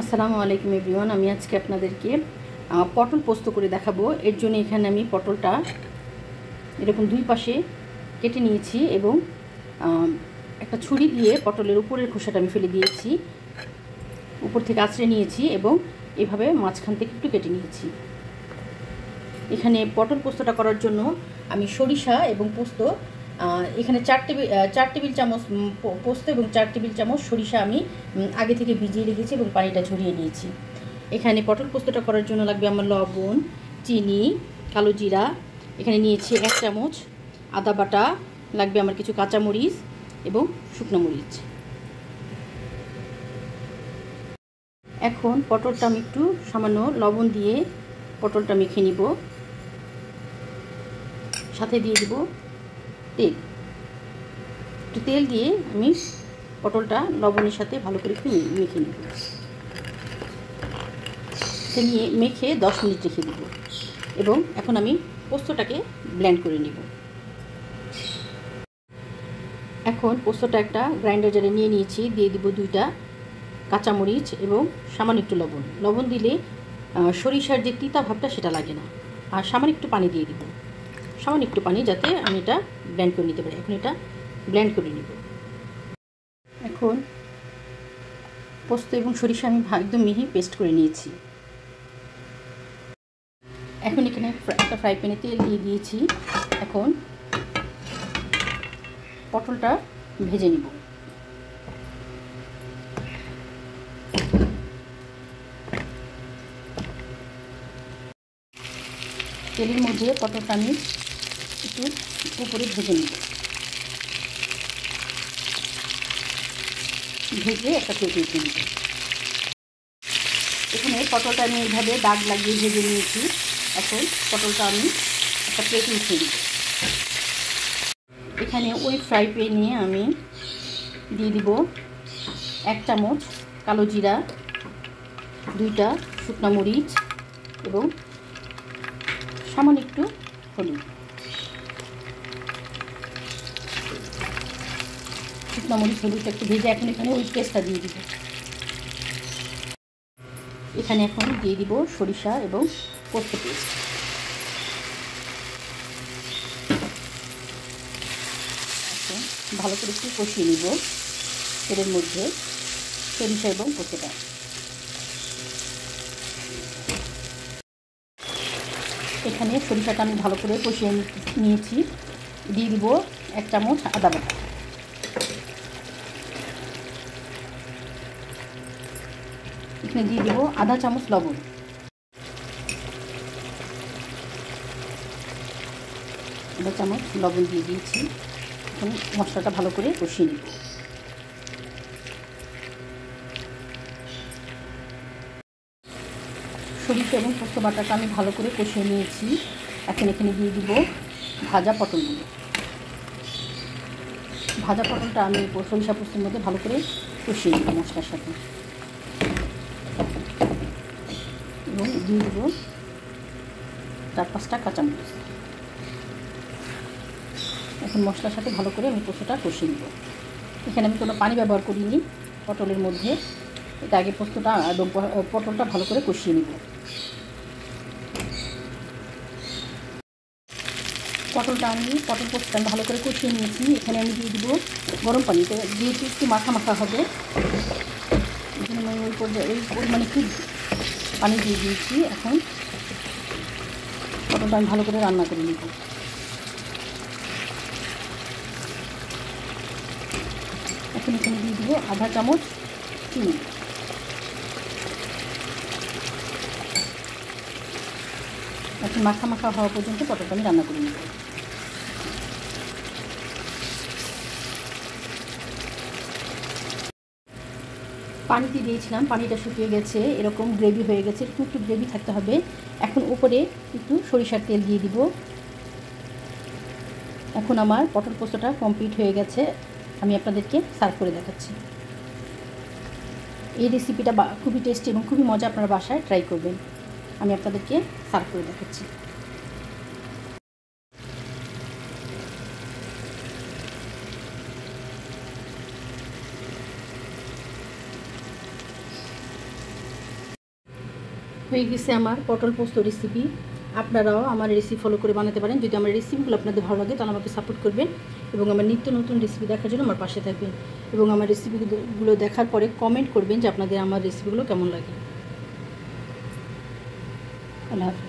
আসসালামু আলাইকুম এভরিওয়ান। আমি আজকে আপনাদেরকে পটল পোস্ত করে দেখাবো। এর জন্য এখানে আমি পটলটা এরকম দুই পাশে কেটে নিয়েছি এবং একটা ছুরি দিয়ে পটলের উপরের খোসাটা আমি ফেলে দিয়েছি, উপর থেকে আঁচড়ে নিয়েছি এবং এভাবে মাঝখান থেকে একটু কেটে নিয়েছি। এখানে পটল পোস্তটা করার জন্য আমি সরিষা এবং পোস্ত এখানে 4 টেবিল চামচ পোস্ত এবং 4 টেবিল চামচ সরিষা আমি আগে থেকে ভিজিয়ে রেখেছি এবং পানিটা ঝরিয়ে নিয়েছি। এখানে পটল পোস্তটা করার জন্য লাগবে আমার লবণ, চিনি, কালো জিরা, এখানে নিয়েছি 1 চামচ, আদা বাটা লাগবে আমার, কিছু কাঁচামরিচ এবং শুকনো মরিচ। এখন পটলটা আমি একটু সামান্য লবণ দিয়ে পটলটা মেখে নিব, সাথে দিয়ে দেব তেল। একটু তেল দিয়ে আমি পটলটা লবণের সাথে ভালো করে একটু মেখে নেব। নিয়ে মেখে 10 মিনিট রেখে দেব এবং এখন আমি পোস্তটাকে ব্লেন্ড করে নেব। এখন পোস্তটা একটা গ্রাইন্ডার জারে নিয়ে নিয়েছি, দিয়ে দিব 2টা কাঁচামরিচ এবং সামান্য একটু লবণ দিলে সরিষার যে তিতা ভাবটা সেটা লাগে না। আর সামান্য একটু পানি দিয়ে দিব, সামান্য একটু পানি, যাতে আমি এটা ব্লেন্ড করে নিতে পারি। এখন এটা ব্লেন্ড করে নিব। এখন পোস্ত এবং সরিষা আমি একদম মিহি পেস্ট করে নিয়েছি। এখন এখানে একটা ফ্রাই প্যানে তেল দিয়ে দিয়েছি। এখন পটলটা ভেজে নিব। তেলের মধ্যে পটলটা আমি একটু উপরে ভেজে নিব, ভেজে একটা প্লেটে উঠিয়ে নিব। এখানে পটলটা আমি এইভাবে দাগ লাগিয়ে ভেজে নিয়েছি। এখন পটলটা আমি একটা প্লেটে উঠিয়ে নিব। এখানে ওই ফ্রাই প্যানে আমি দিয়ে দিব 1 চামচ কালো জিরা, 2টা শুকনো মরিচ এবং সামান্য একটু হলুদ। শুকনো মরিচ হলুদটা একটু ভেজে এখন এখানে ওই পেস্টটা দিয়ে দিব। এখানে এখন দিয়ে দিব সরিষা এবং পোস্ত পেস্ট। ভালো করে একটু কষিয়ে নিব তেলের মধ্যে সরিষা এবং পোস্তটা। এখানে সরিষাটা আমি ভালো করে কষিয়ে নিয়েছি। দিয়ে দিব 1 চামচ আদা বাটা। এখানে দিয়ে দিব আধা চামচ লবণ। আধা চামচ লবণ দিয়ে দিয়েছি। এখন মশলাটা ভালো করে কষিয়ে নিব। সরিষা এবং পোস্ত বাটাটা আমি ভালো করে কষিয়ে নিয়েছি। এখন এখানে দিয়ে দিব ভাজা পটলগুলো। ভাজা পটলটা আমি সরিষা পোস্তের মধ্যে ভালো করে কষিয়ে নিব মশলার সাথে এবং দিয়ে দিব 4-5টা কাঁচামরিচ। এখন মশলার সাথে ভালো করে আমি পোস্তটা কষিয়ে নিব। এখানে আমি কোনো পানি ব্যবহার করিনি পটলের মধ্যে। এটা আগে পোস্তটা এবং পটলটা ভালো করে কষিয়ে নিব। পটল পোস্তটা ভালো করে কষিয়ে নিয়েছি। এখানে আমি দিয়ে দিব গরম পানি, দিয়ে একটু মাখা মাখা হবে। এখানে আমি ওই পরিমাণে একটু পানি দিয়ে দিয়েছি। এখন পটলটা আমি ভালো করে রান্না করে নিব। এখন এখানে দিয়ে দিব আধা চামচ চিনি। এখন মাখা মাখা হওয়া পর্যন্ত পটলটা আমি রান্না করে নেব। পানিতে দিয়েছিলাম, পানিটা শুকিয়ে গেছে, এরকম গ্রেভি হয়ে গেছে, একটু গ্রেভি থাকতে হবে। এখন উপরে একটু সরিষার তেল দিয়ে দিব। এখন আমার পটল পোস্তটা কমপ্লিট হয়ে গেছে। আমি আপনাদেরকে সার্ভ করে দেখাচ্ছি। এই রেসিপিটা খুবই টেস্টি এবং খুবই মজা, আপনারা বাসায় ট্রাই করবেন। আমি আপনাদেরকে সার্ভ করে দেখাচ্ছি। হয়ে গেছে আমার পটল পোস্ত রেসিপি। আপনারাও আমার রেসিপি ফলো করে বানাতে পারেন। যদি আমার রেসিপিগুলো আপনাদের ভালো লাগে তাহলে আমাকে সাপোর্ট করবেন এবং আমার নিত্য নতুন রেসিপি দেখার জন্য আমার পাশে থাকবেন এবং আমার রেসিপিগুলো দেখার পরে কমেন্ট করবেন যে আপনাদের আমার রেসিপিগুলো কেমন লাগে। আল্লাহ হাফেজ।